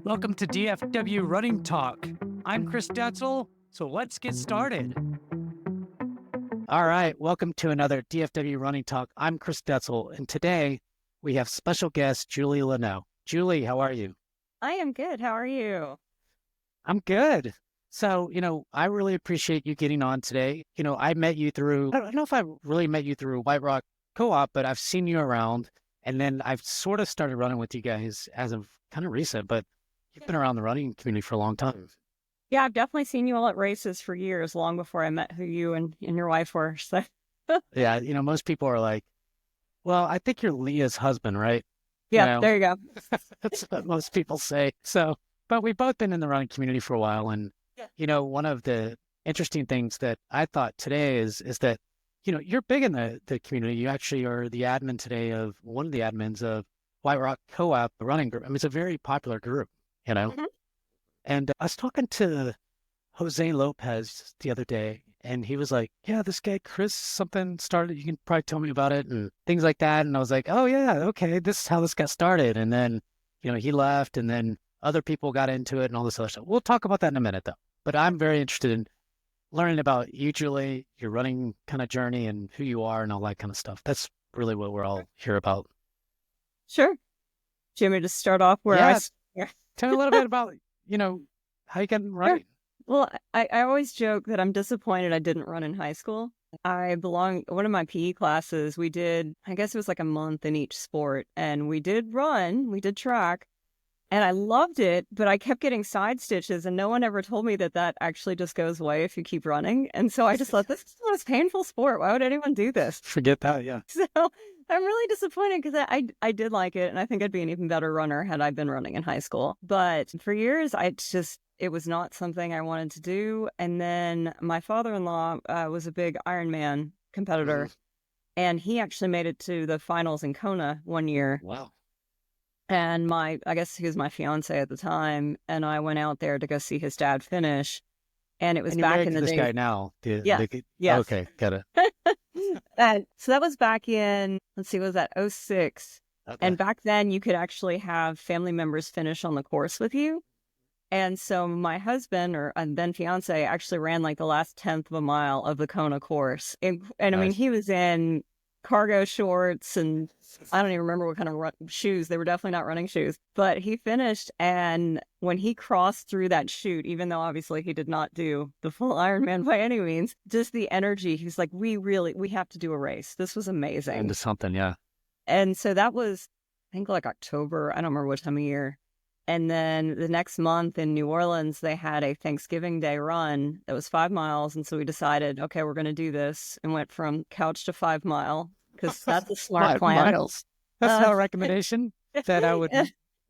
Welcome to DFW Running Talk. I'm Chris Detzel, so let's get started. All right, welcome to another DFW Running Talk. I'm Chris Detzel, and today we have special guest Julie Lanaux. Julie, how are you? I am good. How are you? I'm good. So, I really appreciate you getting on today. I met you through, I don't know if I really met you through White Rock Co-op, but I've seen you around, and then I've sort of started running with you guys as of kind of recent, but you've been around the running community for a long time. Yeah, I've definitely seen you all at races for years, long before I met who you and your wife were. So, Yeah, most people are like, well, I think you're Leah's husband, right? You yeah, know, there you go. that's what most people say. So, but we've both been in the running community for a while. And, Yeah. one of the interesting things that I thought today is that, you're big in the community. You actually are the admin today of one of the admins of White Rock Co-op, the running group. I mean, it's a very popular group, you know. Mhm. And I was talking to Jose Lopez the other day, and he was like, "Yeah, this guy Chris something started. You can probably tell me about it and things like that." And I was like, "Oh yeah, okay, this is how this got started." And then, he left, and then other people got into it and all this other stuff. We'll talk about that in a minute, though. But I'm very interested in learning about you, Julie, your running kind of journey, and who you are, and all that kind of stuff. That's really what we're all here about. Sure. Do you want me to start off where Yeah, yeah. tell me a little bit about how you got Sure. running. Well, I always joke that I'm disappointed I didn't run in high school. One of my PE classes, we did, I guess it was like a month in each sport, and we did track. And I loved it, but I kept getting side stitches, and no one ever told me that that actually just goes away if you keep running. And so I just thought, this is the most painful sport. Why would anyone do this? Forget that. Yeah. So I'm really disappointed because I did like it, and I think I'd be an even better runner had I been running in high school. But for years, it was not something I wanted to do. And then my father-in-law was a big Ironman competitor, Mhm. and he actually made it to the finals in Kona one year. Wow. And I guess he was my fiance at the time. And I went out there to go see his dad finish. And it was And you're back married in to the this days. guy now. Yeah. Yes. Okay, got it. And so that was back in, let's see, was that '06? Okay. And back then you could actually have family members finish on the course with you. And so my husband and then fiance actually ran like the last 10th of a mile of the Kona course. And I mean, Nice. he was in cargo shorts and I don't even remember what kind of shoes. They were definitely not running shoes, but he finished. And when he crossed through that chute, even though obviously he did not do the full Ironman by any means, just the energy, he's like, we have to do a race. This was Into amazing. something, yeah. And so that was, I think like October. I don't remember what time of year. And then the next month in New Orleans, they had a Thanksgiving Day run that was 5 miles. And so we decided, okay, we're going to do this, and went from couch to 5 mile because that's a smart Five plan. miles. That's Uh, not a recommendation that I would,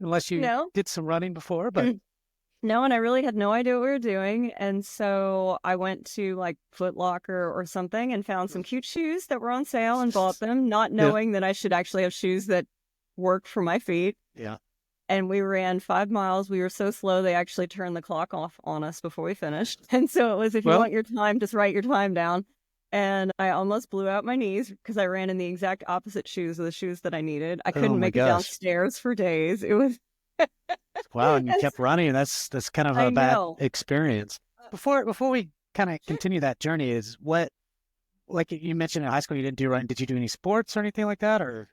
unless you no, did some running before, but no. And I really had no idea what we were doing. And so I went to like Foot Locker or something and found some cute shoes that were on sale and bought them, not yeah, knowing that I should actually have shoes that work for my feet. yeah. And we ran 5 miles. We were so slow, they actually turned the clock off on us before we finished. And so it was, if you Well, want your time, just write your time down. And I almost blew out my knees because I ran in the exact opposite shoes of the shoes that I needed. I oh couldn't my make it gosh. downstairs for days. It was, Wow, and you and kept running. That's kind of I a bad know. experience. Before we kind of Sure. continue that journey, is what, like you mentioned in high school, you didn't do running. Did you do any sports or anything like that? Or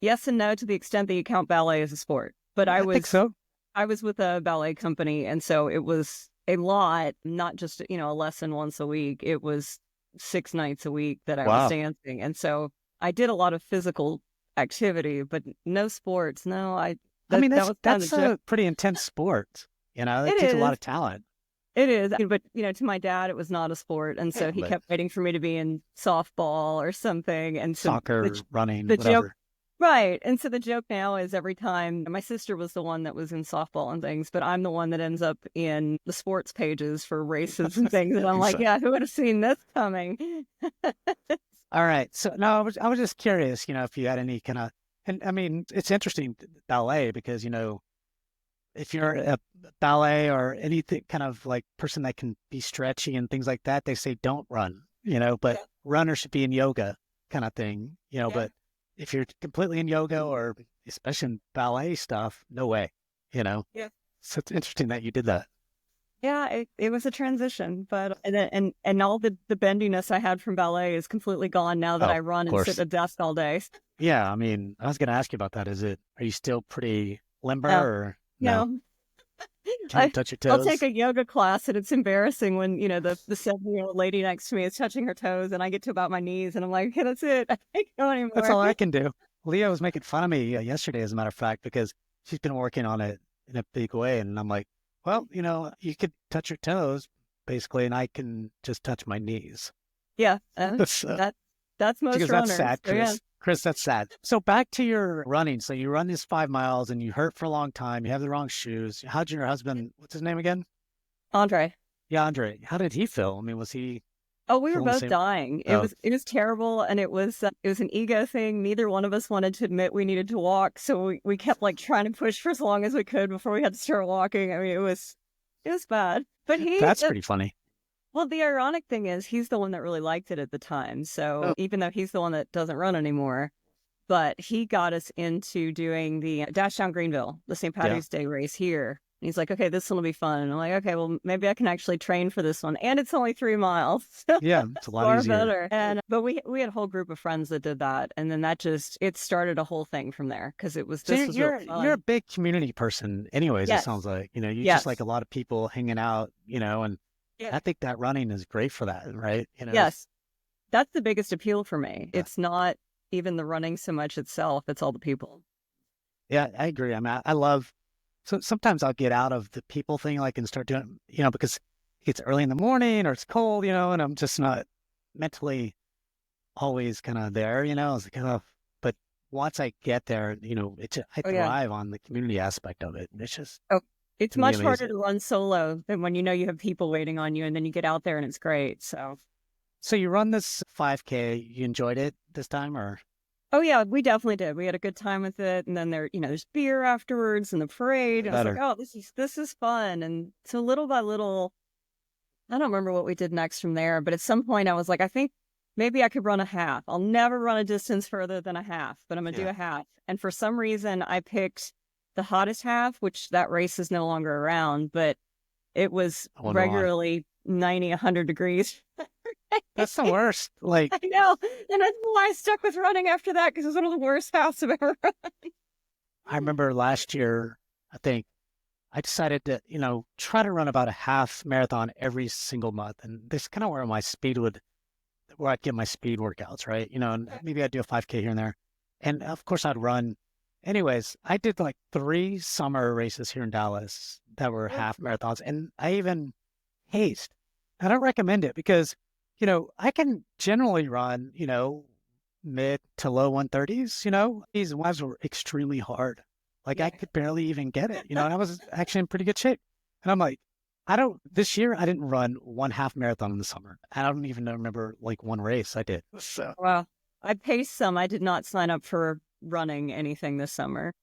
Yes and no to the extent that you count ballet as a sport. But I think so. I was with a ballet company, and so it was a lot, not just, a lesson once a week. It was 6 nights a week that I was Wow. dancing. And so I did a lot of physical activity, but no sports. No, I mean, that was kind of that's the joke. a pretty intense sport. It It takes a lot is. of talent. It is. But, to my dad, it was not a sport. And Yeah, so he but kept waiting for me to be in softball or something. And so soccer, running, the joke, whatever. right. And so the joke now is every time my sister was the one that was in softball and things, but I'm the one that ends up in the sports pages for races and things. And I'm like, yeah, who would have seen this coming? All right. So no, I was just curious, if you had any kind of, and I mean, it's interesting ballet because, if you're a ballet or anything kind of like person that can be stretchy and things like that, they say don't run, but Yeah. runners should be in yoga kind of thing, Yeah. but if you're completely in yoga or especially in ballet stuff, no way. you know? Yeah. So it's interesting that you did that. Yeah, it was a transition, but and all the bendiness I had from ballet is completely gone now that Oh, I of run and sit course. at a desk all day. Yeah, I mean, I was going to ask you about that. Are you still pretty limber No, or no? no. Can you I touch your I'll take toes? a yoga class and it's embarrassing when, the 7-year-old lady next to me is touching her toes and I get to about my knees and I'm like, hey, that's it. I can't go That's anymore. all I can do. Leah was making fun of me yesterday, as a matter of fact, because she's been working on it in a big way. And I'm like, well, you could touch your toes basically, and I can just touch my knees. Yeah, So that's she most goes, that's runners. sad, So yeah. Chris. Chris, that's sad. So back to your running. So you run these 5 miles and you hurt for a long time. You have the wrong shoes. How'd your husband, what's his name again? Andre. Yeah, Andre. How did he feel? I mean, was he Oh, we were feeling the both same? dying. It Oh, was terrible, and it was an ego thing. Neither one of us wanted to admit we needed to walk, so we kept like trying to push for as long as we could before we had to start walking. I mean, it was bad. But that's pretty funny. well, the ironic thing is he's the one that really liked it at the time. So Oh, even though he's the one that doesn't run anymore, but he got us into doing the Dash Down Greenville, the St. yeah. Patty's Day race here. And he's like, okay, this one will be fun. And I'm like, okay, well, maybe I can actually train for this one. And it's only 3 miles. So Yeah, it's a lot far easier. better. And but we had a whole group of friends that did that. And then it started a whole thing from there because So this was really you're a fun. big community person anyways, it Yes. sounds like. You just like Yes. a lot of people hanging out, and Yeah. I think that running is great for that, right? Yes. That's the biggest appeal for me. Yeah, It's not even the running so much itself, it's all the people. yeah, I agree. I mean, I love so sometimes I'll get out of the people thing like and start doing, because it's early in the morning or it's cold, and I'm just not mentally always kind of there, I was like, oh, but once I get there, I Oh yeah. thrive on the community aspect of it. It's just Oh, it's to me much harder amazing. to run solo than when you know you have people waiting on you and then you get out there and it's great. So, So you run this 5K, you enjoyed it this time or oh yeah, we definitely did. We had a good time with it. And then there's beer afterwards and the parade. And I was like, better? oh, this is fun. And so little by little, I don't remember what we did next from there, but at some point I was like, I think maybe I could run a half. I'll never run a distance further than a half, but I'm gonna do Yeah, a half. And for some reason I picked the hottest half, which that race is no longer around, but it was I wonder why. regularly 90, 100 degrees. That's the worst. Like, I know. And that's why I stuck with running after that because it was one of the worst halves I've ever run. I remember last year, I think I decided to, try to run about a half marathon every single month. And this is kind of where I'd get my speed workouts, right? And maybe I'd do a 5K here and there. And of course, I'd run. Anyways, I did like 3 summer races here in Dallas that were half marathons. And I even paced. I don't recommend it because, I can generally run, mid to low 130s, these ones were extremely hard. Like I Yeah. could barely even get it, and I was actually in pretty good shape. And I'm like, this year I didn't run one half marathon in the summer. I don't even remember like one race I did. So Well, I paced some. I did not sign up for running anything this summer.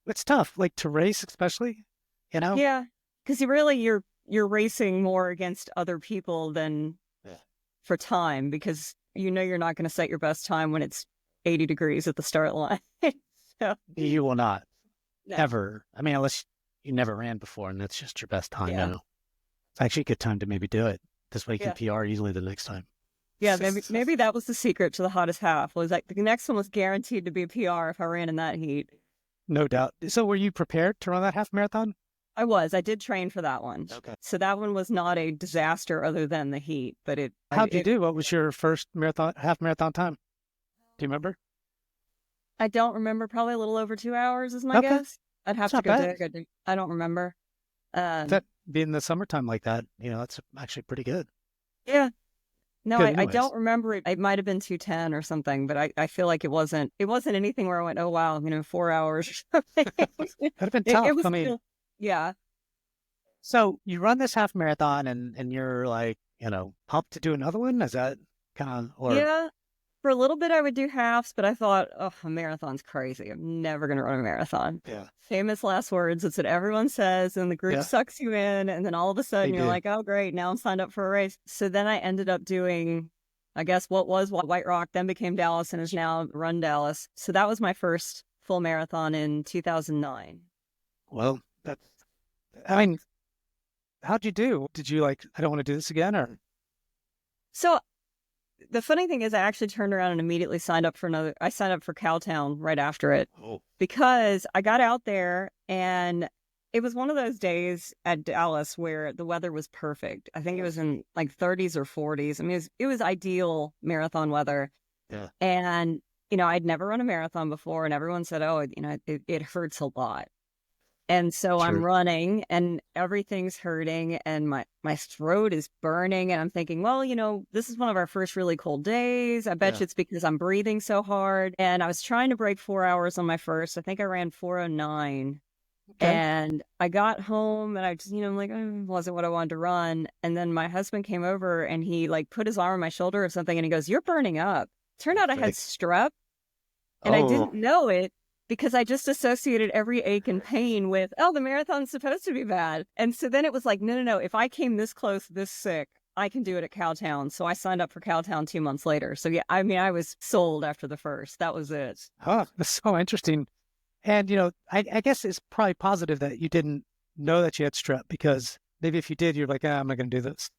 it's tough, like to race, especially, you know? Yeah. Because you're racing more against other people than Yeah. for time because you're not going to set your best time when it's 80 degrees at the start line. So, You will not no. ever. I mean, unless you never ran before and that's just your best time, Yeah. It's actually a good time to maybe do it. This way you can Yeah. PR easily the next time. Yeah, maybe that was the secret to the hottest half. Was like the next one was guaranteed to be a PR if I ran in that heat. No doubt. So were you prepared to run that half marathon? I did train for that one. Okay. So that one was not a disaster other than the heat, but How'd you do? What was your first half marathon time? Do you remember? I don't remember. Probably a little over 2 hours is my Okay. guess. I'd have It's to not go bad. dig. I don't remember. That being the summertime like that, that's actually pretty good. Yeah. No, Good I anyways. don't remember it. It might have been 2:10 or something, but I feel like it wasn't anything where I went, oh wow, 4 hours or something. That'd have been It tough. was I mean, still, yeah. so you run this half marathon and you're like, pumped to do another one? Is that kind of or Yeah. For a little bit, I would do halves, but I thought, oh, a marathon's crazy. I'm never going to run a marathon. yeah. Famous last words. It's what everyone says, and the group Yeah, sucks you in. And then all of a they sudden, you're do. like, oh, great. Now I'm signed up for a race. So then I ended up doing, I guess, what was White Rock, then became Dallas, and is now Run Dallas. So that was my first full marathon in 2009. Well, That's, I mean, how'd you do? Did you like, I don't want to do this again, or? So the funny thing is I actually turned around and immediately I signed up for Cowtown right after it Oh, because I got out there and it was one of those days at Dallas where the weather was perfect. I think it was in like 30s or 40s. I mean, it was ideal marathon weather. yeah, And, I'd never run a marathon before and everyone said, oh, it hurts a lot. And so I'm sure. running and everything's hurting and my throat is burning. And I'm thinking, well, this is one of our first really cold days. I bet Yeah. you it's because I'm breathing so hard. And I was trying to break 4 hours on my first. I think I ran 4:09. Okay. And I got home and I just, I'm like, wasn't what I wanted to run. And then my husband came over and he like put his arm on my shoulder or something and he goes, you're burning up. Turned out I had Okay. strep and I Oh, didn't know it because I just associated every ache and pain with, oh, the marathon's supposed to be bad. And so then it was like, no, no, no. If I came this close, this sick, I can do it at Cowtown. So I signed up for Cowtown 2 months later. So yeah, I mean, I was sold after the first. That was it. huh. That's so interesting. And, I guess it's probably positive that you didn't know that you had strep because maybe if you did, you're like, I'm not going to do this.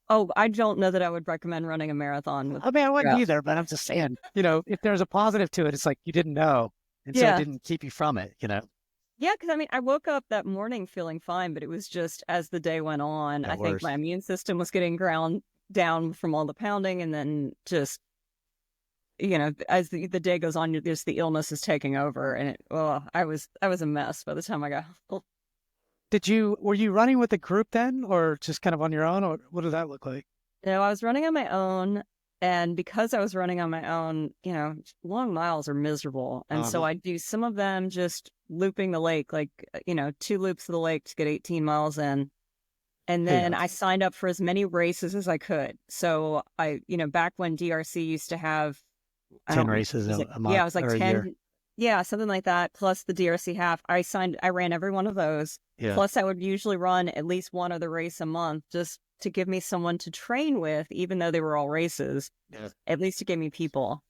Oh, I don't know that I would recommend running a marathon with I mean, I wouldn't strep. either, but I'm just saying, if there's a positive to it, it's like you didn't know. And so it Yeah. didn't keep you from it. Yeah, because I mean, I woke up that morning feeling fine, but it was just as the day went on, Yeah, I think worse. my immune system was getting ground down from all the pounding, and then just as the day goes on, just the illness is taking over, and I was a mess by the time I got home. Were you running with a group then, or just kind of on your own, or what did that look like? I was running on my own, and because I was running on my own, long miles are miserable, and so Uh-huh. I do some of them just looping the lake, like 2 loops of the lake to get 18 miles in. And then Yeah, I signed up for as many races as I could. So back when DRC used to have, I 10 don't, races was it, a yeah, month it was like or a year. 10, yeah, something like that, plus the DRC half. I ran every one of those. Yeah, Plus, I would usually run at least one other race a month just to give me someone to train with, even though they were all races. yeah, At least it gave me people.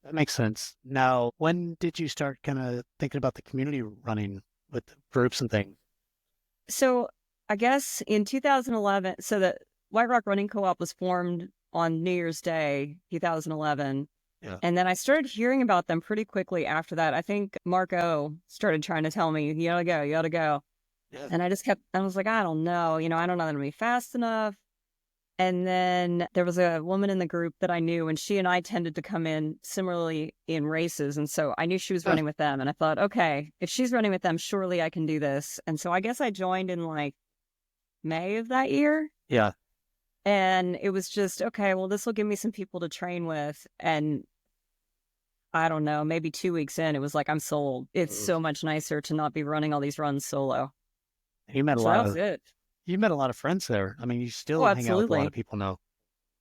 that makes sense. Now, when did you start kind of thinking about the community running with groups and things? So I guess in 2011, so the White Rock Running Co-op was formed on New Year's Day, 2011. Yeah, And then I started hearing about them pretty quickly after that. I think Mark O started trying to tell me, you gotta go, you gotta go. yeah, And I was like, I don't know, I don't know that I'm gonna be fast enough. And then there was a woman in the group that I knew, and she and I tended to come in similarly in races. And so I knew she was huh, running with them. And I thought, okay, if she's running with them, surely I can do this. And so I guess I joined in like May of that year. yeah. And it was just, okay, well, this will give me some people to train with. And I don't know, maybe 2 weeks in, it was like, I'm sold. It's Ugh. so much nicer to not be running all these runs solo. You met a So lot that was of it. you met a lot of friends there. I mean, you Oh, still hang out with a lot of absolutely. people now.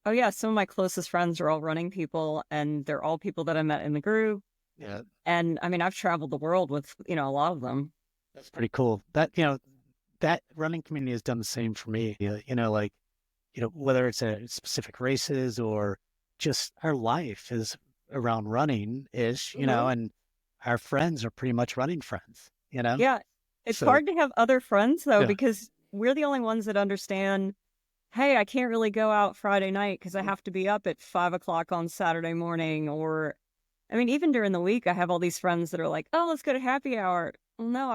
Oh, yeah. Some of my closest friends are all running people, and they're all people that I met in the group. Yeah, And I mean, I've traveled the world with, a lot of them. that's pretty cool. That running community has done the same for me. Like, whether it's a specific races or just our life is around running ish, Hmm. and our friends are pretty much running friends. Yeah. It's So hard to have other friends, though, yeah, because we're the only ones that understand, hey, I can't really go out Friday night because I have to be up at 5 o'clock on Saturday morning. Or, I mean, even during the week, I have all these friends that are like, oh, let's go to happy hour. Well, no,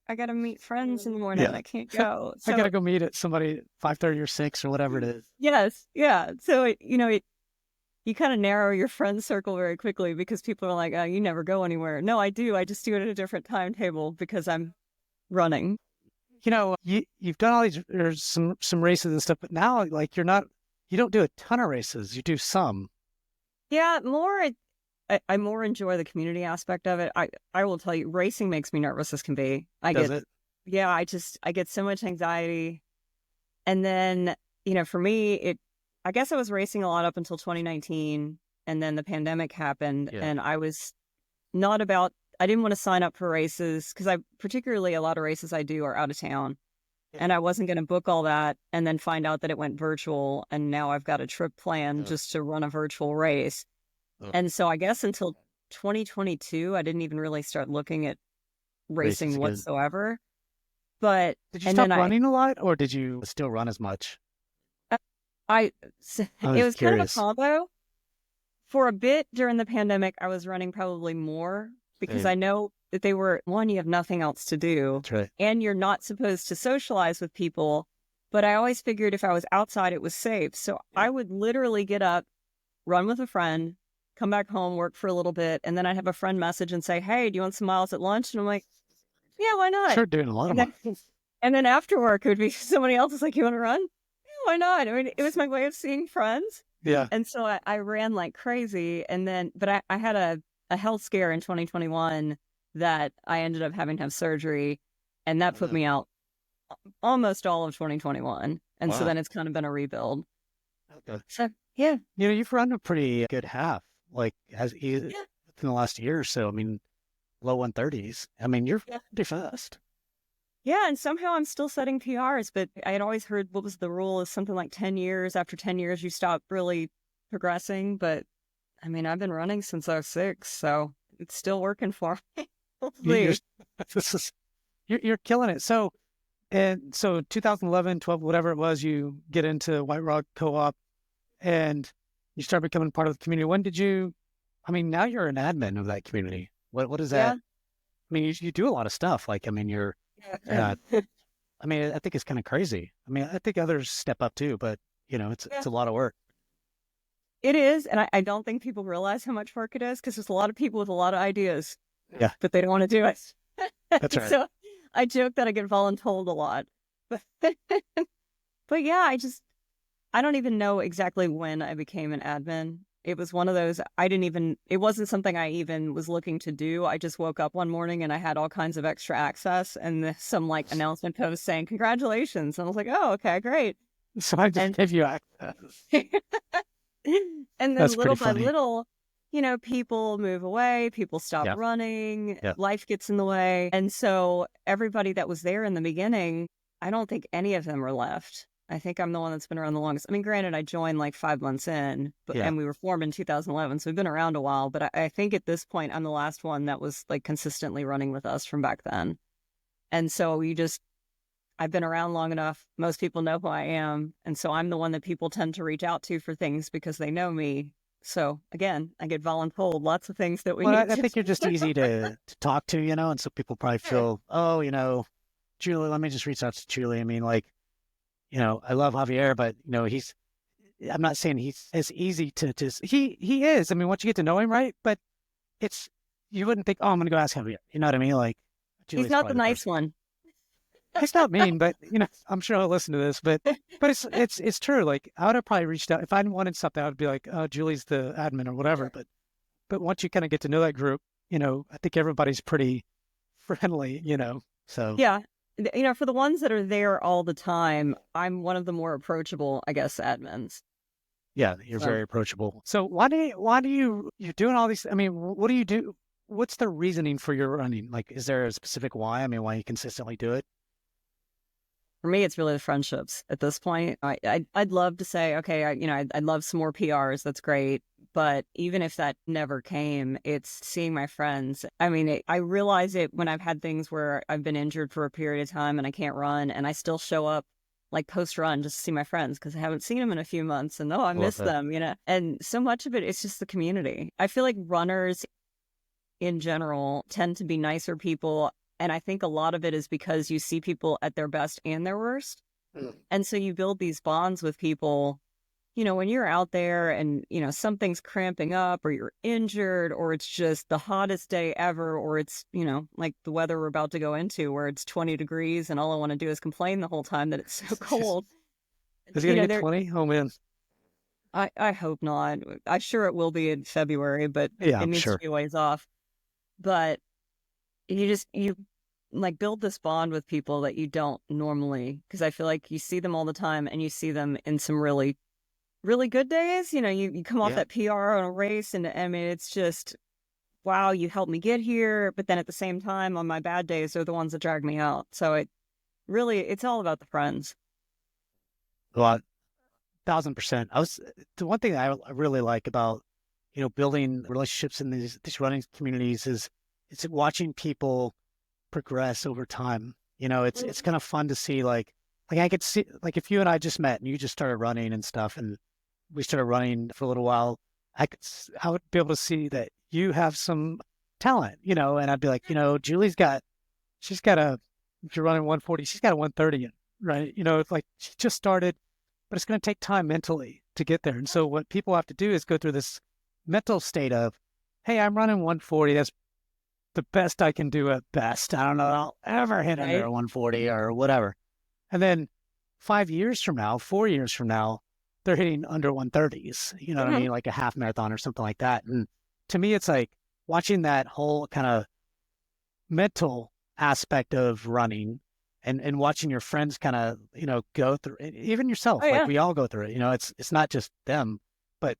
I got to meet friends in the morning. yeah. I can't go. I gotta So, go meet at somebody 5:30 or 6 or whatever it is. yes. Yeah. So, you kind of narrow your friend circle very quickly because people are like, oh, you never go anywhere. No, I do. I just do it at a different timetable because I'm running. You've done all these there's some races and stuff, but now like you don't do a ton of races. You do some. Yeah, I more enjoy the community aspect of it. I will tell you, racing makes me nervous as can be. Does it? Yeah, I get so much anxiety. And then, for me, I guess I was racing a lot up until 2019, and then the pandemic happened, Yeah. and not about, I didn't want to sign up for races because particularly a lot of races I do are out of town. Yeah. And I wasn't going to book all that and then find out that it went virtual. And now I've got a trip planned Yeah. just to run a virtual race. Oh, And so I guess until 2022, I didn't even really start looking at racing Racing's good. whatsoever. But, Did you and then stop running a lot, or did you still run as much? I, I it was was kind of a curious. combo. For a bit during the pandemic, I was running probably more because Same. I know that they were, one, you have nothing else to do, That's right. and you're not supposed to socialize with people. But I always figured if I was outside, it was safe. So Yeah. I would literally get up, run with a friend, come back home, work for a little bit, and then I'd have a friend message and say, "Hey, do you want some miles at lunch?" And I'm like, "Yeah, why not?" Sure, doing a lot of And miles. then, and then after work, it would be somebody else is like, "You want to run?" Yeah, why not? I mean, it was my way of seeing friends. Yeah. And so I ran like crazy. And then, but I had a health scare in 2021 that I ended up having to have surgery. And that Oh, put no. me out almost all of 2021. And so Wow. then it's kind of been a rebuild. Okay. So yeah, You've run a pretty good half, like within yeah, the last year or so. I mean, low 130s. I mean, you're yeah. pretty fast. Yeah. And somehow I'm still setting PRs, but I had always heard what was the rule is something like 10 years. After 10 years, you stop really progressing. But I mean, I've been running since I was 6, so it's still working for me. We'll You're see. this is you're killing it. So 2011, 12, whatever it was, you get into White Rock Co-op and you start becoming part of the community. When did you? I mean, now you're an admin of that community. What is that? Yeah. I mean, you do a lot of stuff. Like, I mean, Yeah. uh, I mean, I think it's kind of crazy. I mean, I think others step up too, but it's Yeah. a lot of work. It is, and I don't think people realize how much work it is because there's a lot of people with a lot of ideas, Yeah, but they don't want to do it. that's right. So I joke that I get voluntold a lot. But but yeah, I don't even know exactly when I became an admin. It was one of those it wasn't something I even was looking to do. I just woke up one morning and I had all kinds of extra access and some like announcement post saying congratulations. And I was like, oh, okay, great. So I just And gave you access. and then That's little pretty by funny. little, people move away, people stop Yeah, running, yeah. life gets in the way. And so everybody that was there in the beginning, I don't think any of them are left. I think I'm the one that's been around the longest. I mean, granted, I joined like 5 months in, Yeah. and we were formed in 2011, so we've been around a while. But I think at this point, I'm the last one that was like consistently running with us from back then. And so I've been around long enough. Most people know who I am. And so I'm the one that people tend to reach out to for things because they know me. So again, I get voluntold lots of things that we Well, need I to think you're just easy to talk to, and so people probably do. feel, oh, Julie, let me just reach out to Julie. I mean, like, I love Javier, but I'm not saying he's as easy to just, he is. I mean, once you get to know him, right? But it's, you wouldn't think, oh, I'm going to go ask Javier. You know what I mean? Like, He's Julie's not the probably the nice person. one. He's not mean, but I'm sure he'll listen to this. But it's true. Like, I would have probably reached out if I wanted something. I would be like, oh, Julie's the admin or whatever. But once you kind of get to know that group, I think everybody's pretty friendly. So Yeah. For the ones that are there all the time, I'm one of the more approachable, I guess, admins. yeah, you're So very approachable. So you're doing all these? I mean, what do you do? What's the reasoning for your running? Like, is there a specific why? I mean, why you consistently do it? for me, it's really the friendships at this point. I'd love to say, okay, I'd love some more PRs. That's great. But even if that never came, it's seeing my friends. I mean, I realize it when I've had things where I've been injured for a period of time and I can't run, and I still show up like post run just to see my friends because I haven't seen them in a few months, and I I love miss that. them. And so much of it is just the community. I feel like runners in general tend to be nicer people. And I think a lot of it is because you see people at their best and their worst. Mm. And so you build these bonds with people, when you're out there and, something's cramping up or you're injured or it's just the hottest day ever or it's, like the weather we're about to go into where it's 20 degrees and all I want to do is complain the whole time that it's so cold. Is he gonna get There, 20? Oh man. I hope not. I'm sure it will be in February, but Yeah, it I'm needs to sure. be a ways off. But you like build this bond with people that you don't normally, because I feel like you see them all the time and you see them in some really really good days. You come off Yeah. that PR on a race and I mean it's just wow, you helped me get here, but then at the same time on my bad days they're the ones that drag me out. So it's all about the friends. Well, 1,000%. The one thing that I really like about, building relationships in these running communities is it's watching people progress over time. It's kind of fun to see like I could see like if you and I just met and you just started running and stuff and we started running for a little while, I would be able to see that you have some talent, and I'd be like, she's got if you're running 140, she's got a 130, right? It's like she just started, but it's going to take time mentally to get there. And so what people have to do is go through this mental state of, hey, I'm running 140. That's the best I can do at best. I don't know if I'll ever hit under a 140 or whatever. And then 5 years from now, 4 years from now, they're hitting under 130s, you know what I mean? Like a half marathon or something like that. And to me, it's like watching that whole kind of mental aspect of running and watching your friends kind of, go through it, even yourself, like we all go through it, it's not just them, but,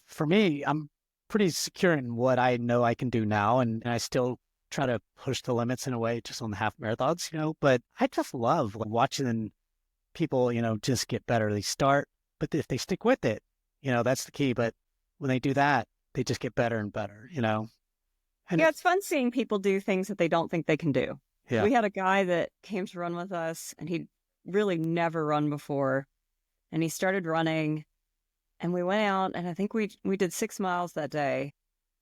for me, I'm pretty secure in what I know I can do now. And I still try to push the limits in a way just on the half marathons, but I just love watching people, just get better. They start, but if they stick with it, that's the key. But when they do that, they just get better and better, And yeah, it's fun seeing people do things that they don't think they can do. Yeah. We had a guy that came to run with us and he'd really never run before. And he started running and we went out and I think we did 6 miles that day.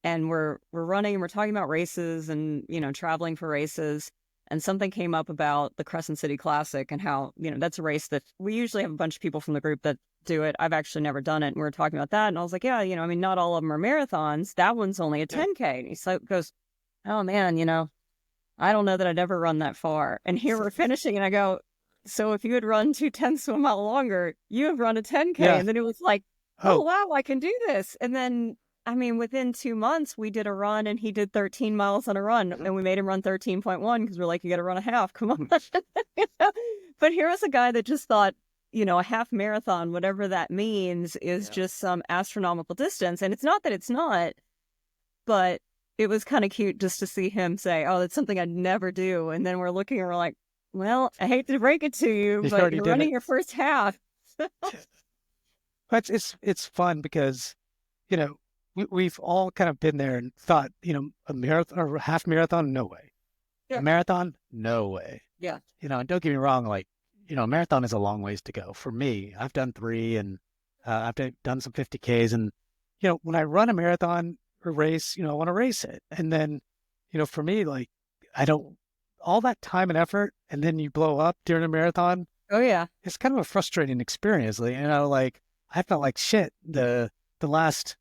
And we're running and we're talking about races and, traveling for races. And something came up about the Crescent City Classic and how, that's a race that we usually have a bunch of people from the group that do it. I've actually never done it. And we were talking about that. And I was like, yeah, not all of them are marathons. That one's only a 10K. And he goes, oh man, I don't know that I'd ever run that far. And here we're finishing. And I go, so if you had run 2/10 of a mile longer, you have run a 10K. Yeah. And then it was like, oh, wow, I can do this. And then, within 2 months, we did a run and he did 13 miles on a run and we made him run 13.1 because we're like, you got to run a half. Come on. But here was a guy that just thought, a half marathon, whatever that means, is just some astronomical distance. And it's not that it's not, but it was kind of cute just to see him say, oh, that's something I'd never do. And then we're looking and we're like, well, I hate to break it to you, but you're running your first half. But it's fun because, we've all kind of been there and thought, a marathon or a half marathon, no way. Yeah. A marathon, no way. Yeah. And don't get me wrong, like, a marathon is a long ways to go. For me, I've done 3 and I've done some 50Ks. And, when I run a marathon or race, I want to race it. And then, for me, like, all that time and effort and then you blow up during a marathon. Oh, yeah. It's kind of a frustrating experience. Like, like I felt like shit the last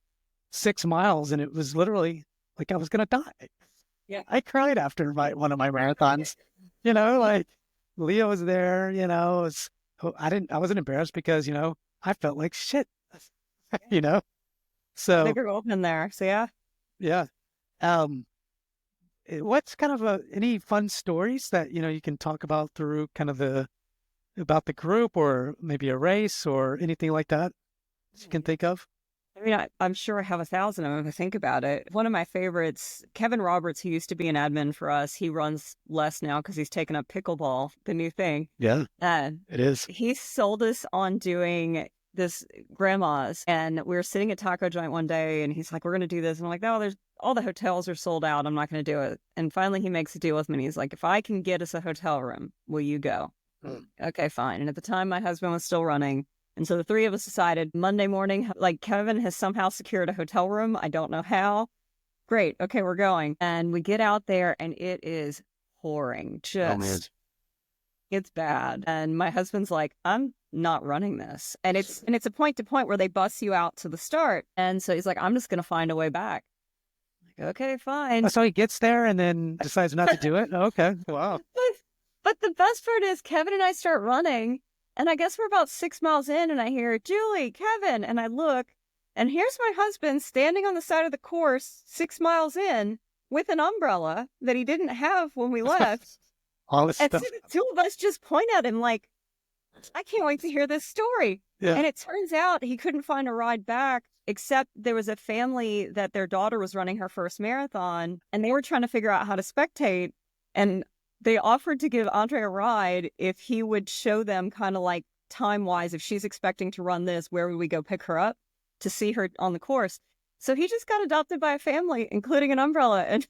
6 miles and it was literally like I was going to die. Yeah. I cried after one of my marathons, like Leo was there, I wasn't embarrassed because, I felt like shit, so. I think we're open there. So yeah. Yeah. What's kind of any fun stories that, you can talk about through kind of about the group or maybe a race or anything like that you can think of? I'm sure I have 1,000 of them if I think about it. One of my favorites, Kevin Roberts, who used to be an admin for us, he runs less now because he's taken up pickleball, the new thing. Yeah, it is. He sold us on doing this grandma's, and we were sitting at Taco Joint one day, and he's like, we're going to do this. And I'm like, no, all the hotels are sold out. I'm not going to do it. And finally, he makes a deal with me. And he's like, if I can get us a hotel room, will you go? Okay, fine. And at the time, my husband was still running. And so the 3 of us decided Monday morning, like Kevin has somehow secured a hotel room. I don't know how. Great. Okay, we're going. And we get out there and it is pouring. It's bad. And my husband's like, I'm not running this. And it's a point to point where they bus you out to the start. And so he's like, I'm just going to find a way back. I'm like, okay, fine. So he gets there and then decides not to do it. Okay. Wow. But the best part is Kevin and I start running. And I guess we're about 6 miles in and I hear, Julie, Kevin. And I look and here's my husband standing on the side of the course 6 miles in with an umbrella that he didn't have when we left. All this and stuff. So the 2 of us just point at him like, I can't wait to hear this story. Yeah. And it turns out he couldn't find a ride back, except there was a family that their daughter was running her first marathon and they were trying to figure out how to spectate. And they offered to give Andre a ride if he would show them kind of like time-wise, if she's expecting to run this, where would we go pick her up to see her on the course? So he just got adopted by a family, including an umbrella. And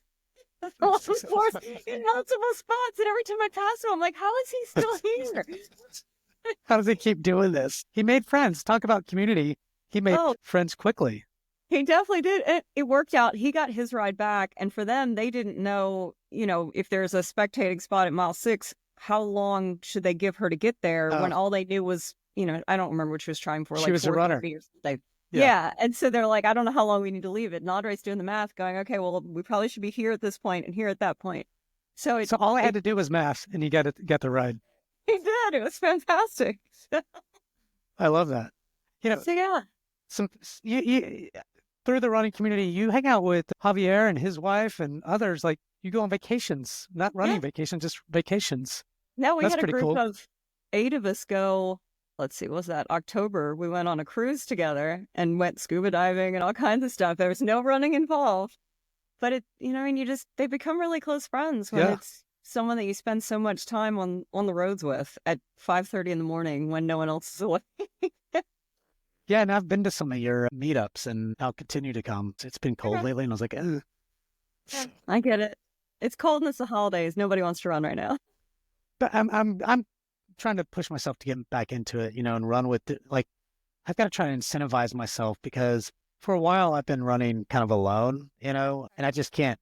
Along the course in multiple spots. And every time I pass him, I'm like, how is he still here? How does he keep doing this? He made friends. Talk about community. He made Oh, friends quickly. he definitely did. It worked out. He got his ride back. And for them, they didn't know, if there's a spectating spot at mile 6, how long should they give her to get there when Oh, all they knew was, I don't remember what she was trying for, she like was a runner. 4:30 or something. Yeah. Yeah. And so they're like, I don't know how long we need to leave it. And Andre's doing the math going, okay, well, we probably should be here at this point and here at that point. So So all I had to do was math, and he got the ride. he did. It was fantastic. I love that. You know, So yeah. some you through the running community, you hang out with Javier and his wife and others. Like you go on vacations, not running Yeah. vacations, just vacations. No, we That's had a pretty group cool. of 8 of us go. Let's see, what was that? October. We went on a cruise together and went scuba diving and all kinds of stuff. There was no running involved, but and they become really close friends when Yeah. it's someone that you spend so much time on the roads with at 5:30 in the morning when no one else is awake. Yeah, and I've been to some of your meetups, and I'll continue to come. It's been cold Okay. lately, and I was like, eh. I get it. It's cold and it's the holidays. Nobody wants to run right now. But I'm trying to push myself to get back into it, and run with it. Like I've got to try to incentivize myself because for a while I've been running kind of alone, and I just can't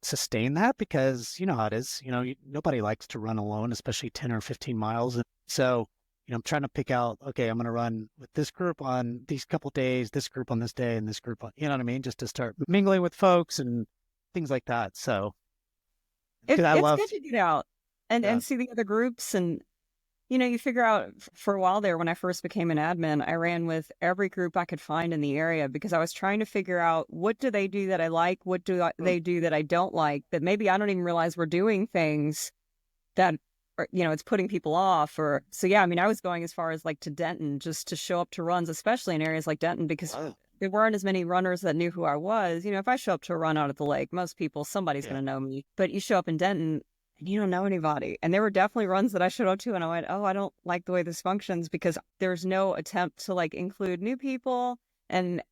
sustain that because you know how it is. Nobody likes to run alone, especially 10 or 15 miles. And so, I'm trying to pick out, okay, I'm going to run with this group on these couple days, this group on this day, and this group on, you know what I mean? Just to start mingling with folks and things like that. So, because I It's love, good to get out and yeah, see the other groups. And you figure out for a while there when I first became an admin, I ran with every group I could find in the area because I was trying to figure out what do they do that I like, what do they do that I don't like, that maybe I don't even realize we're doing things that it's putting people off. Or so yeah, I mean, I was going as far as like to Denton just to show up to runs, especially in areas like Denton, because there weren't as many runners that knew who I was. If I show up to a run out at the lake, most people, somebody's yeah. going to know me. But you show up in Denton and you don't know anybody. And there were definitely runs that I showed up to and I went, oh, I don't like the way this functions because there's no attempt to like include new people. And,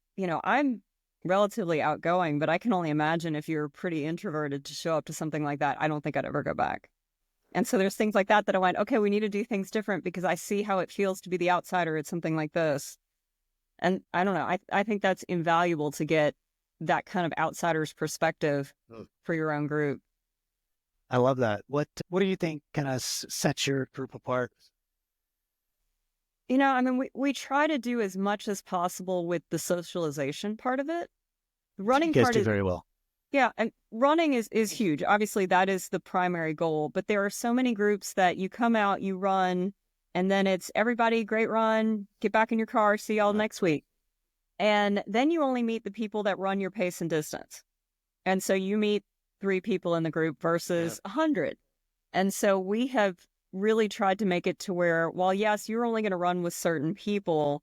I'm relatively outgoing, but I can only imagine if you're pretty introverted to show up to something like that. I don't think I'd ever go back. And so there's things like that I went, okay, we need to do things different because I see how it feels to be the outsider at something like this. And I don't know, I think that's invaluable to get that kind of outsider's perspective for your own group. I love that. What do you think kind of sets your group apart? I mean, we try to do as much as possible with the socialization part of it. The You running guys part do is, very well. yeah, and running is huge. Obviously, that is the primary goal. But there are so many groups that you come out, you run, and then it's everybody, great run, get back in your car, see y'all next week. And then you only meet the people that run your pace and distance. And so you meet 3 people in the group versus 100. And so we have really tried to make it to where, while yes, you're only going to run with certain people,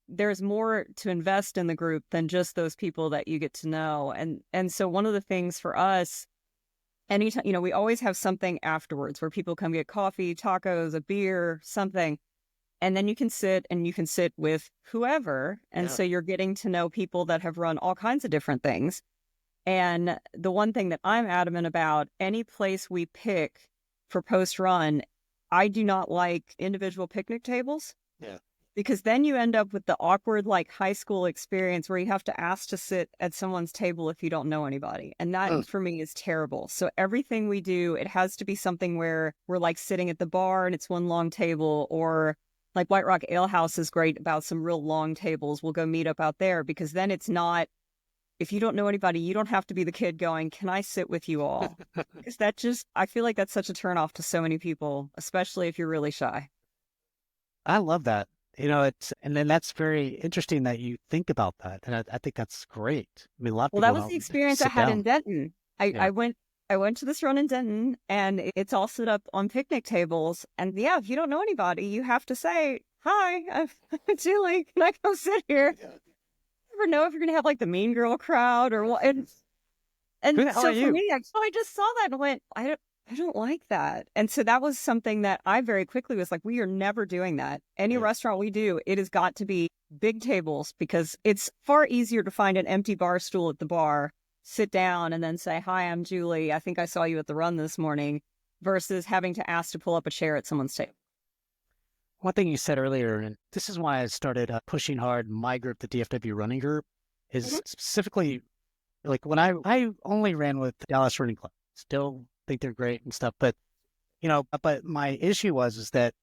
there's more to invest in the group than just those people that you get to know. And so one of the things for us, anytime, we always have something afterwards where people come get coffee, tacos, a beer, something. And then you can sit with whoever. And so you're getting to know people that have run all kinds of different things. And the one thing that I'm adamant about, any place we pick for post-run, I do not like individual picnic tables. Yeah. Because then you end up with the awkward, like, high school experience where you have to ask to sit at someone's table if you don't know anybody. And that, for me, is terrible. So everything we do, it has to be something where we're, like, sitting at the bar and it's one long table, or like White Rock Ale House is great about some real long tables. We'll go meet up out there because then it's not, if you don't know anybody, you don't have to be the kid going, can I sit with you all? Because I feel like that's such a turnoff to so many people, especially if you're really shy. I love that. And then that's very interesting that you think about that. And I think that's great. I mean, a lot of Well, people that was the don't experience I sit had in down. Denton. Yeah. I went to this run in Denton and it's all set up on picnic tables. And yeah, if you don't know anybody, you have to say, hi, I'm Julie. Can I come sit here? Yeah. You never know if you're going to have like the mean girl crowd or what. And Who the hell so are for you? me, I just saw that and went, I don't like that. And so that was something that I very quickly was like, we are never doing that. Any restaurant we do, it has got to be big tables because it's far easier to find an empty bar stool at the bar sit down and then say, "Hi, I'm Julie. I think I saw you at the run this morning," versus having to ask to pull up a chair at someone's table. One thing you said earlier, and this is why I started pushing hard my group, the DFW Running Group, Mhm. is specifically like when I only ran with the Dallas Running Club. Still think they're great and stuff, but but my issue was is that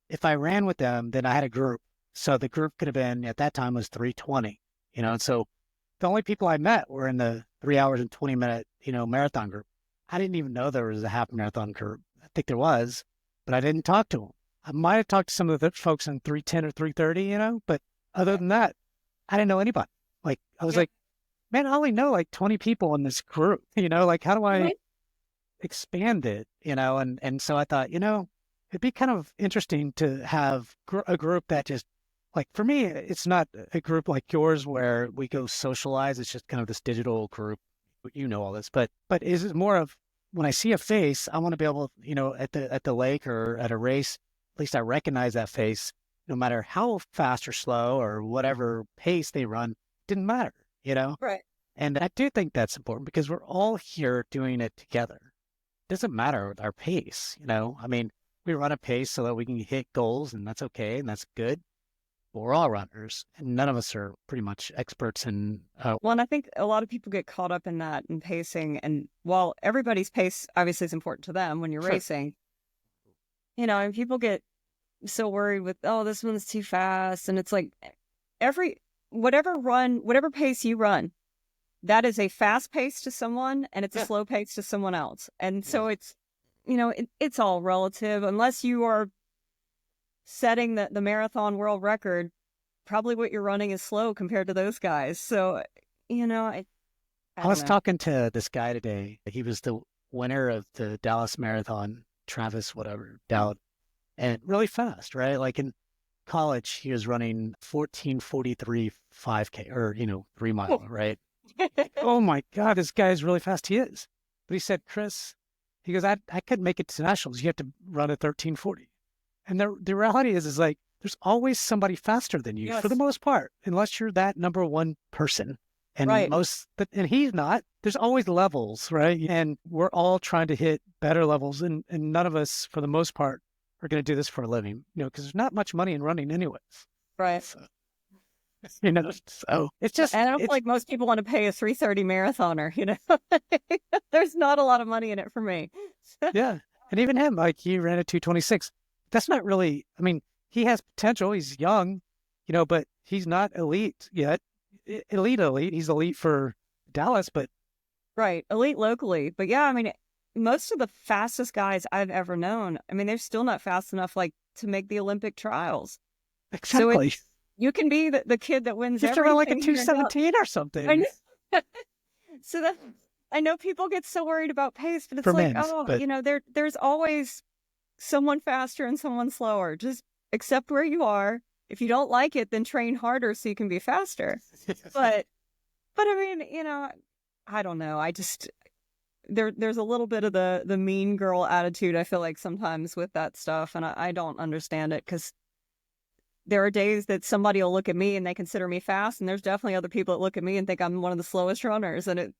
if I ran with them, then I had a group. So the group could have been at that time was 320, and so the only people I met were in the 3 hours and 20 minute, marathon group. I didn't even know there was a half marathon group. I think there was, but I didn't talk to them. I might have talked to some of the folks in 310 or 330, but other than that, I didn't know anybody. Like, I was Yeah. like, man, I only know like 20 people in this group, like how do I Right. expand it, and so I thought, it'd be kind of interesting to have a group that just like for me, it's not a group like yours where we go socialize. It's just kind of this digital group. All this, but is it more of when I see a face, I want to be able, at the lake or at a race, at least I recognize that face, no matter how fast or slow or whatever pace they run, didn't matter, Right. and I do think that's important because we're all here doing it together. Doesn't matter our pace, I mean, we run a pace so that we can hit goals, and that's okay, and that's good. But we're all runners, and none of us are pretty much experts in. Well, and I think a lot of people get caught up in that and pacing. And while everybody's pace obviously is important to them when you're Sure. racing, and people get so worried with, oh, this one's too fast. And it's like whatever pace you run, that is a fast pace to someone and it's a Yeah. slow pace to someone else. And Yeah. so it's all relative unless you are setting the marathon world record. Probably what you're running is slow compared to those guys. So, I I don't was know. talking to this guy today. He was the winner of the Dallas Marathon, Travis, whatever, Dowd, and really fast, right? Like in college, he was running 14:43 5K or, 3 mile, right? Oh my God, this guy is really fast. He is. But he said, Chris, he goes, I couldn't make it to nationals. You have to run a 13:40. And the reality is like, there's always somebody faster than you for the Yes. most part, unless you're that number one person. And Right. and he's not. There's always levels, right? And we're all trying to hit better levels, and none of us, for the most part, are going to do this for a living, because there's not much money in running, anyways. Right. So, so it's just And I don't feel it's like most people want to pay a 3:30 marathoner. There's not a lot of money in it for me. yeah. And even him, like he ran a 2:26. That's not really. I mean, he has potential. He's young, but he's not elite yet. Elite. He's elite for Dallas, but Right. Elite locally. But yeah, I mean, most of the fastest guys I've ever known, I mean, they're still not fast enough like to make the Olympic trials. So exactly. you can be the kid that wins You have to run like a everything. You're not. 2:17 or I something know. So that I know people get so worried about pace, but it's for like, men's. oh, But there's always someone faster and someone slower. Just accept where you are. If you don't like it, then train harder so you can be faster. But I mean, I don't know. I just there's a little bit of the mean girl attitude I feel like sometimes with that stuff, and I don't understand it because there are days that somebody will look at me and they consider me fast, and there's definitely other people that look at me and think I'm one of the slowest runners. And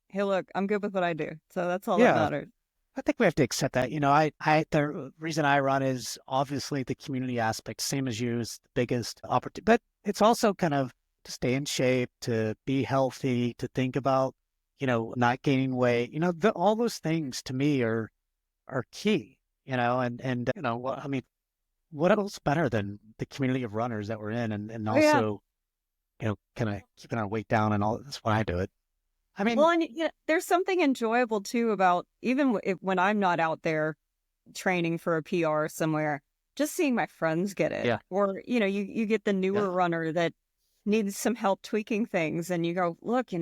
hey, look, I'm good with what I do, so that's all that yeah, matters. I think we have to accept that. The reason I run is obviously the community aspect, same as you, is the biggest opportunity. But it's also kind of to stay in shape, to be healthy, to think about, not gaining weight. All those things to me are key. And I mean, what else better than the community of runners that we're in, and Oh yeah. also, kind of keeping our weight down and all. That's why I do it. I mean, Well, and there's something enjoyable too about even when I'm not out there training for a PR somewhere, just seeing my friends get it. yeah, Or, you get the newer yeah, runner that needs some help tweaking things and you go, look,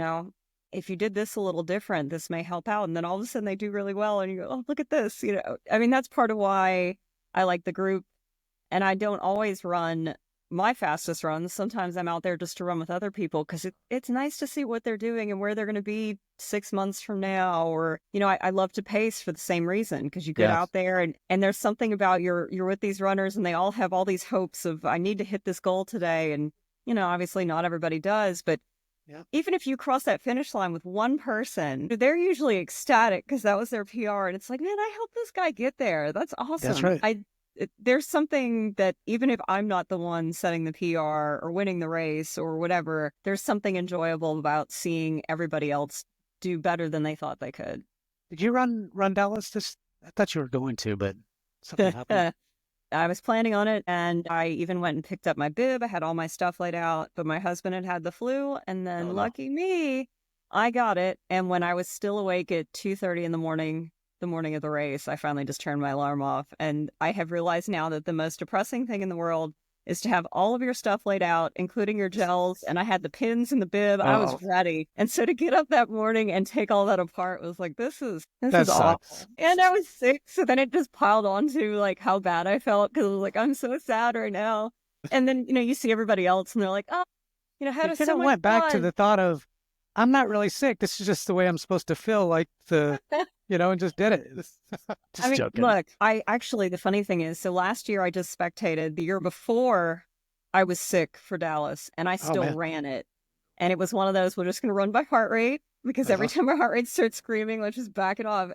if you did this a little different, this may help out. And then all of a sudden they do really well and you go, oh, look at this. I mean, that's part of why I like the group. And I don't always run my fastest runs. Sometimes I'm out there just to run with other people because it's nice to see what they're doing and where they're going to be 6 months from now. Or, I love to pace for the same reason because you get yeah, out there and there's something about you're with these runners and they all have all these hopes of I need to hit this goal today. And, obviously not everybody does, but Yeah. even if you cross that finish line with one person, they're usually ecstatic because that was their PR. And it's like, man, I helped this guy get there. That's That's awesome. right. There's something that even if I'm not the one setting the PR or winning the race or whatever, there's something enjoyable about seeing everybody else do better than they thought they could. Did you run Dallas this? I thought you were going to, but something happened. I was planning on it, and I even went and picked up my bib. I had all my stuff laid out, but my husband had had the flu, and Oh then no. lucky me, I got it. And when I was still awake at 2:30 in the morning of the race, I finally just turned my alarm off. And I have realized now that the most depressing thing in the world is to have all of your stuff laid out, including your gels. And I had the pins and the bib. I was Oh, ready. And so to get up that morning and take all that apart was like, this that is awful. sucks. And I was sick. So then it just piled on to like how bad I felt because I was like, I'm so sad right now. And then, you see everybody else and they're like, oh, You had could so have much went back to fun. the thought of, I'm not really sick. This is just the way I'm supposed to feel, like and just did it. I Just mean, joking. look, the funny thing is, so last year I just spectated. The year before, I was sick for Dallas and I Oh still man. ran it. And it was one of those, we're just going to run by heart rate because every Uh-huh. time my heart rate starts screaming, let's just back it off.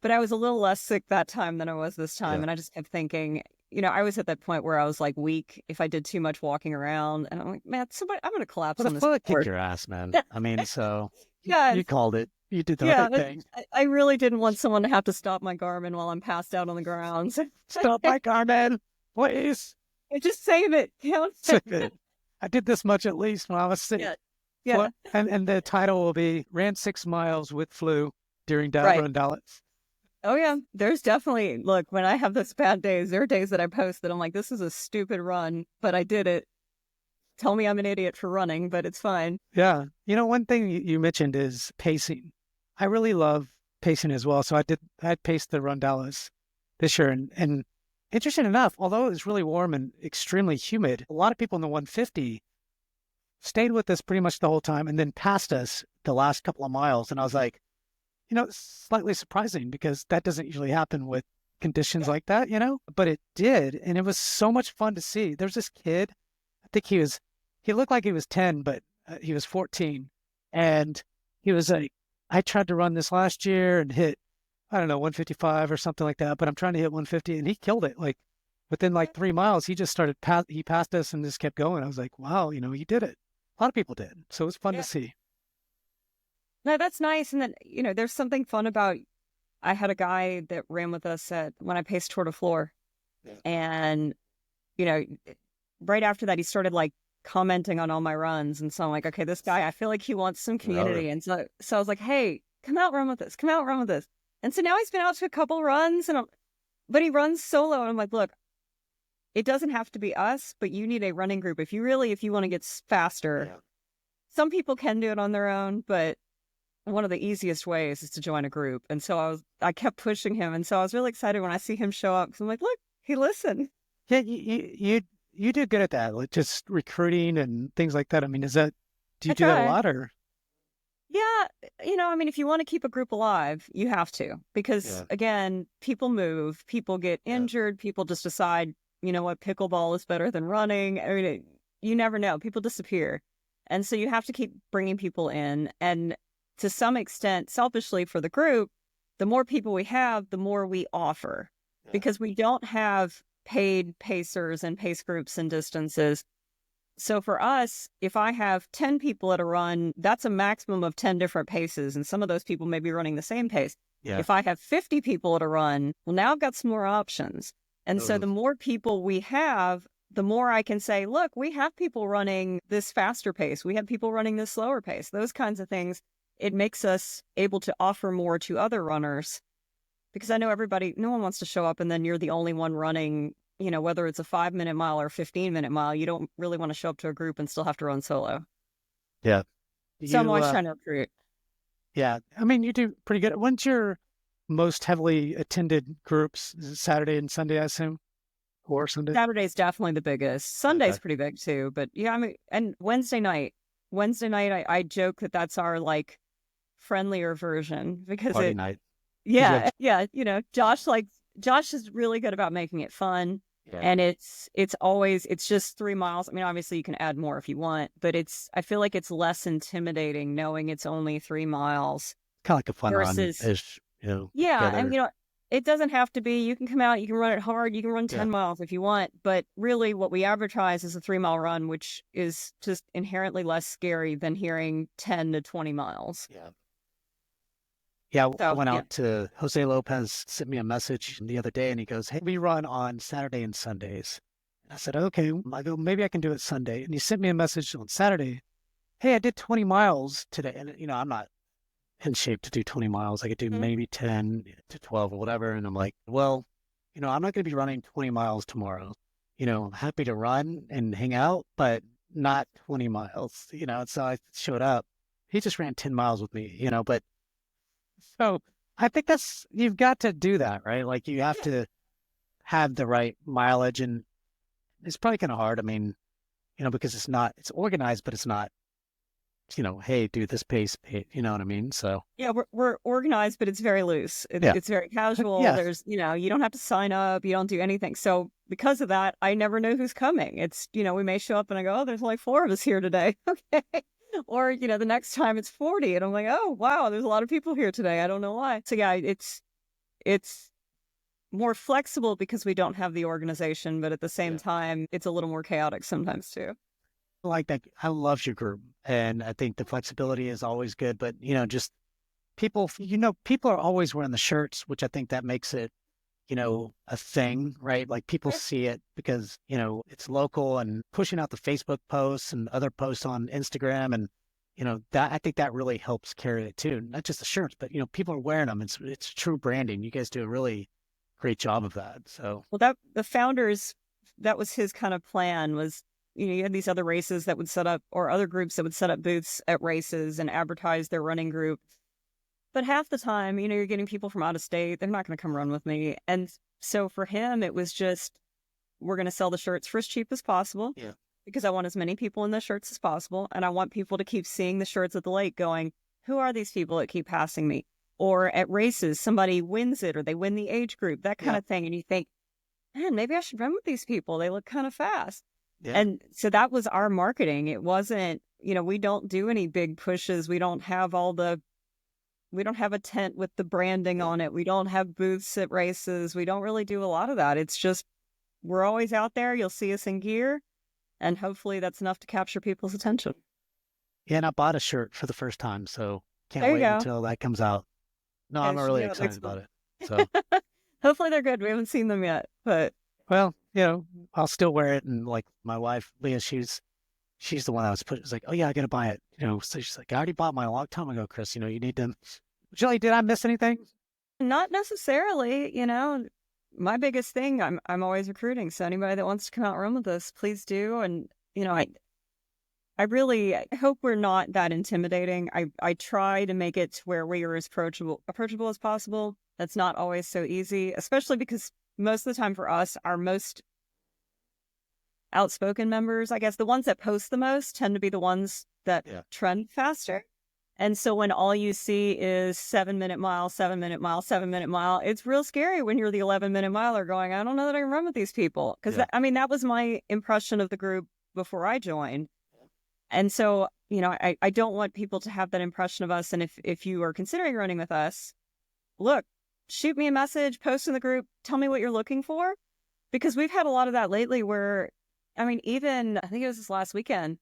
But I was a little less sick that time than I was this time. Yeah. And I just kept thinking, I was at that point where I was like weak if I did too much walking around. And I'm like, man, I'm going to collapse Well, the on this foot kicked board. your ass, man. I mean, so Yeah. you called it. You did the Yeah. right thing. I really didn't want someone to have to stop my Garmin while I'm passed out on the ground. So Stop my car, man. Please. just save it. Save it. I did this much at least when I was sick. Yeah. Yeah. And the title will be "Ran 6 miles with flu during Right. Run Dallas." Oh, yeah. There's definitely, look, when I have those bad days, there are days that I post that I'm like, this is a stupid run, but I did it. Tell me I'm an idiot for running, but it's fine. Yeah. One thing you mentioned is pacing. I really love pacing as well. So I paced the Run Dallas this year. And interesting enough, although it was really warm and extremely humid, a lot of people in the 150 stayed with us pretty much the whole time and then passed us the last couple of miles. And I was like, it's slightly surprising because that doesn't usually happen with conditions like that. But it did. And it was so much fun to see. There's this kid, I think he looked like he was 10, but he was 14. And he was like, I tried to run this last year and hit, I don't know, 155 or something like that, but I'm trying to hit 150. And he killed it. Like within like 3 miles, he just he passed us and just kept going. I was like, wow, he did it. A lot of people did. So it was fun to Yeah. see. No, that's nice. And then, there's something fun about, I had a guy that ran with us when I paced Tour de Floor. Yeah. And, you know, right after that, he started like commenting on all my runs. And so I'm like, okay, this guy, I feel like he wants some community. And so I was like, hey, come out, run with us. Come out, run with us. And so now he's been out to a couple runs, but he runs solo. And I'm like, look, it doesn't have to be us, but you need a running group. If you want to get faster, Yeah. some people can do it on their own, but one of the easiest ways is to join a group. And so I kept pushing him. And so I was really excited when I see him show up. Cause I'm like, look, he listened. Yeah, you do good at that, like just recruiting and things like that. I mean, do you I do that a try. lot or? Yeah. I mean, if you want to keep a group alive, you have to, because Yeah. again, people move, people get Yeah. injured, people just decide, you know what, pickleball is better than running. I mean, you never know. People disappear. And so you have to keep bringing people in. And to some extent, selfishly for the group, the more people we have, the more we offer, because we don't have paid pacers and pace groups and distances. So for us, if I have 10 people at a run, that's a maximum of 10 different paces. And some of those people may be running the same pace. Yeah. If I have 50 people at a run, well, now I've got some more options. And so the more people we have, the more I can say, look, we have people running this faster pace. We have people running this slower pace, those kinds of things. It makes us able to offer more to other runners, because I know no one wants to show up and then you're the only one running, whether it's a 5-minute mile or 15-minute mile, you don't really want to show up to a group and still have to run solo. Yeah. So I'm always trying to recruit. Yeah. I mean, you do pretty good. When's your most heavily attended groups? Is it Saturday and Sunday, I assume? Or Sunday? Saturday's definitely the biggest. Sunday's pretty big too. But yeah, I mean, and Wednesday night, I joke that that's our like friendlier version, because Party night. yeah. Josh is really good about making it fun. Yeah. And it's just 3 miles. I mean, obviously you can add more if you want, but I feel like it's less intimidating knowing it's only 3 miles Kind of like a fun versus, run-ish, get yeah. And, together. it doesn't have to be, you can come out, you can run it hard, you can run Yeah. 10 miles if you want. But really what we advertise is a 3 mile run, which is just inherently less scary than hearing 10 to 20 miles. Yeah. Yeah, I So, went yeah. out to Jose Lopez sent me a message the other day and he goes, "Hey, we run on Saturday and Sundays." And I said, "Okay." I go, "Maybe I can do it Sunday." And he sent me a message on Saturday. "Hey, I did 20 miles today." And, I'm not in shape to do 20 miles. I could do Mhm. maybe 10 to 12 or whatever. And I'm like, well, I'm not going to be running 20 miles tomorrow. I'm happy to run and hang out, but not 20 miles, And so I showed up. He just ran 10 miles with me, but so I think you've got to do that, right? Like you have Yeah. to have the right mileage and it's probably kind of hard. I mean, because it's organized, but it's not, hey, do this pace, you know what I mean? So Yeah, we're organized, but it's very loose. yeah, It's very casual. yeah, There's, you don't have to sign up. You don't do anything. So because of that, I never know who's coming. It's, we may show up and I go, oh, there's only 4 of us here today. Okay. Or, the next time it's 40 and I'm like, oh, wow, there's a lot of people here today. I don't know why. So yeah, it's more flexible because we don't have the organization, but at the same yeah. time, it's a little more chaotic sometimes too. Like that. I love your group. And I think the flexibility is always good, but just people are always wearing the shirts, which I think that makes it, a thing, right? Like people see it because, it's local and pushing out the Facebook posts and other posts on Instagram. And, that I think that really helps carry it too. Not just the shirts, but, people are wearing them. It's true branding. You guys do a really great job of that. So Well, the founders, that was his kind of plan was, you had these other races that would set up, or other groups that would set up booths at races and advertise their running group. But half the time, you're getting people from out of state. They're not going to come run with me. And so for him, it was just, we're going to sell the shirts for as cheap as possible yeah, because I want as many people in the shirts as possible. And I want people to keep seeing the shirts at the lake going, who are these people that keep passing me? Or at races, somebody wins it or they win the age group, that kind yeah, of thing. And you think, man, maybe I should run with these people. They look kind of fast. yeah, And so that was our marketing. It wasn't, we don't do any big pushes. We don't have a tent with the branding yeah. on it. We don't have booths at races. We don't really do a lot of that. It's just, we're always out there. You'll see us in gear. And hopefully that's enough to capture people's attention. Yeah, and I bought a shirt for the first time, so can't There you wait go. until that comes out. No, Yeah, I'm you should really get it excited next about month. it. So, Hopefully they're good. We haven't seen them yet, but well, I'll still wear it. And like my wife, Leah, she's the one that was like, oh yeah, I gotta buy it. So she's like, I already bought mine a long time ago, Chris. You need to. Julie, did I miss anything? not necessarily, my biggest thing, I'm always recruiting. So anybody that wants to come out and run with us, please do. And, I hope we're not that intimidating. I try to make it to where we are as approachable as possible. That's not always so easy, especially because most of the time for us, our most outspoken members, I guess the ones that post the most tend to be the ones that Yeah, trend faster. And so when all you see is 7 minute mile, 7 minute mile, 7 minute mile, it's real scary when you're the 11 minute miler going, I don't know that I can run with these people. Because yeah, that was my impression of the group before I joined. And so, I don't want people to have that impression of us. And if you are considering running with us, look, shoot me a message, post in the group, tell me what you're looking for. Because we've had a lot of that lately where, even I think it was this last weekend,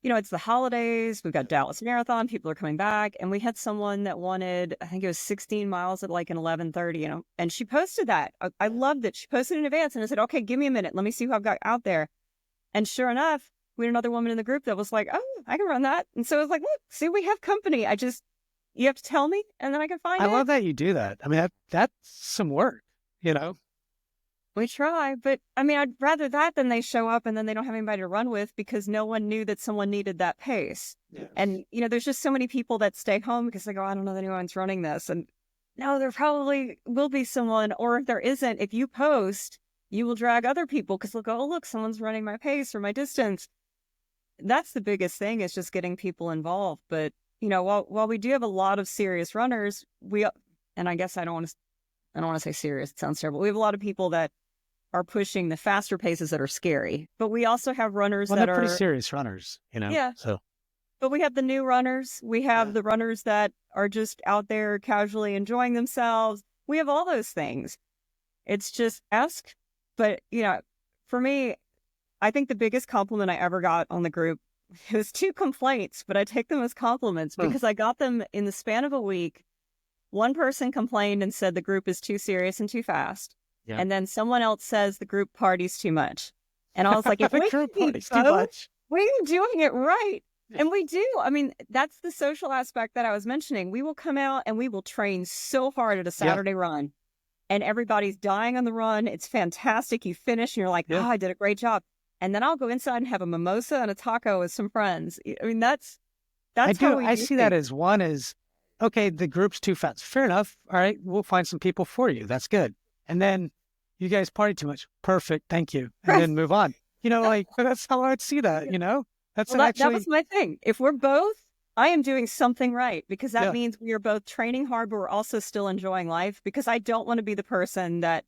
it's the holidays. We've got Dallas Marathon. People are coming back. And we had someone that wanted, I think it was 16 miles at like an 11:30, and she posted that. I loved it. She posted in advance and I said, okay, give me a minute. Let me see who I've got out there. And sure enough, we had another woman in the group that was like, oh, I can run that. And so I was like, look, see, we have company. You have to tell me and then I can find I it. love that you do that. I mean, that's some work. You know, We try, but I'd rather that than they show up and then they don't have anybody to run with because no one knew that someone needed that pace. yeah, And, there's just so many people that stay home because they go, I don't know that anyone's running this. And no, there probably will be someone, or if there isn't, if you post, you will drag other people because they'll go, oh, look, someone's running my pace or my distance. That's the biggest thing is just getting people involved. But, while we do have a lot of serious runners, and I guess I don't want to say serious, it sounds terrible. We have a lot of people that are pushing the faster paces that are scary. But we also have runners Well, that they're pretty are, serious runners, yeah, so but we have the new runners. We have the runners that are just out there casually enjoying themselves. We have all those things. It's just ask. But, for me, I think the biggest compliment I ever got on the group, it was 2 complaints, but I take them as compliments because I got them in the span of a week. One person complained and said the group is too serious and too fast. yeah. And then someone else says the group parties too much. And I was like, if The we group can be party's too both, much. we're doing it right. And we do. I mean, that's the social aspect that I was mentioning. We will come out and we will train so hard at a Saturday run. And everybody's dying on the run. It's fantastic. You finish and you're like, I did a great job. And then I'll go inside and have a mimosa and a taco with some friends. I mean, that's how we I do see things. that as one is, okay, the group's too fast. Fair enough. All right, we'll find some people for you. That's good. And then you guys party too much. Perfect. Thank you. And then move on. That's how I'd see that, That's Well, that actually, was my thing. If we're both, I am doing something right because that means we are both training hard, but we're also still enjoying life because I don't want to be the person that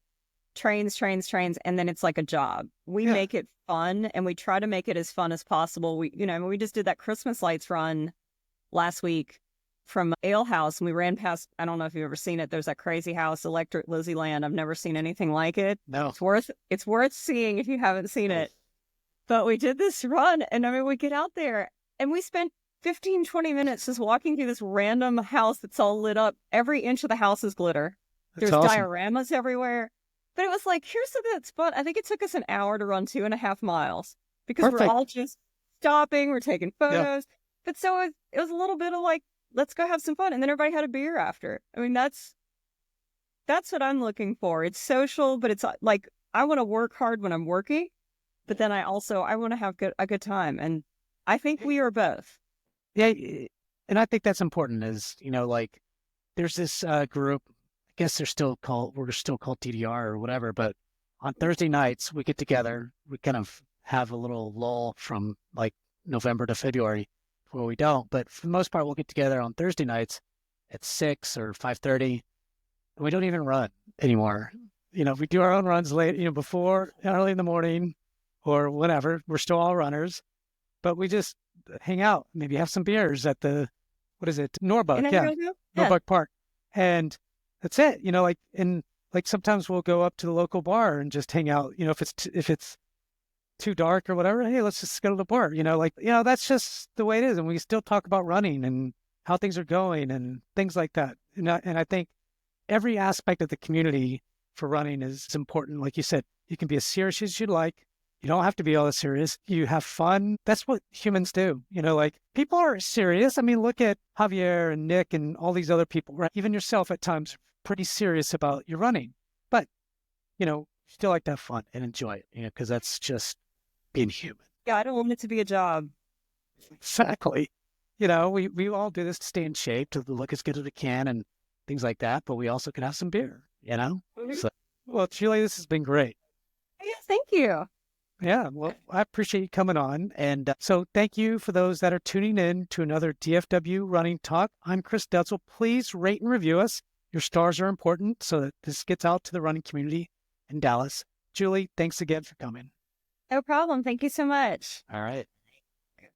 trains, and then it's like a job. We make it fun and we try to make it as fun as possible. We just did that Christmas lights run last week from Ale House and we ran past, I don't know if you've ever seen it. There's that crazy house, Electric Lizzie Land. I've never seen anything like it. no. It's worth seeing if you haven't seen it. But we did this run and we get out there and we spent 15, 20 minutes just walking through this random house that's all lit up. Every inch of the house is glitter. That's There's awesome. dioramas everywhere. But it was like, here's the good spot. I think it took us an hour to run 2.5 miles because we're all just stopping. We're taking photos. But so it was a little bit of like, let's go have some fun. And then everybody had a beer after. I mean, that's what I'm looking for. It's social, but it's like, I want to work hard when I'm working, but then I want to have a good time. And I think we are both. Yeah. And I think that's important is, there's this group, I guess we're still called DDR or whatever, but on Thursday nights we get together, we kind of have a little lull from like November to February where we don't, but for the most part we'll get together on Thursday nights at 6 or 5:30 and we don't even run anymore. We do our own runs late, before early in the morning or whatever. We're still all runners, but we just hang out, maybe have some beers at the, what is it? Norbuck. Yeah. Norbuck Park. And that's it, and sometimes we'll go up to the local bar and just hang out, if it's too dark or whatever. Hey, let's just go to the bar, that's just the way it is. And we still talk about running and how things are going and things like that. And I think every aspect of the community for running is important. Like you said, you can be as serious as you like. You don't have to be all that serious. You have fun. That's what humans do. People are serious. I mean, look at Javier and Nick and all these other people, right? Even yourself at times pretty serious about your running. But, you still like to have fun and enjoy it, because that's just being human. Yeah, I don't want it to be a job. Exactly. We all do this to stay in shape, to look as good as we can and things like that. But we also can have some beer, So, well, Julie, this has been great. Yeah, thank you. Yeah, well, I appreciate you coming on. And so thank you for those that are tuning in to another DFW Running Talk. I'm Chris Detzel. Please rate and review us. Your stars are important so that this gets out to the running community in Dallas. Julie, thanks again for coming. No problem. Thank you so much. All right.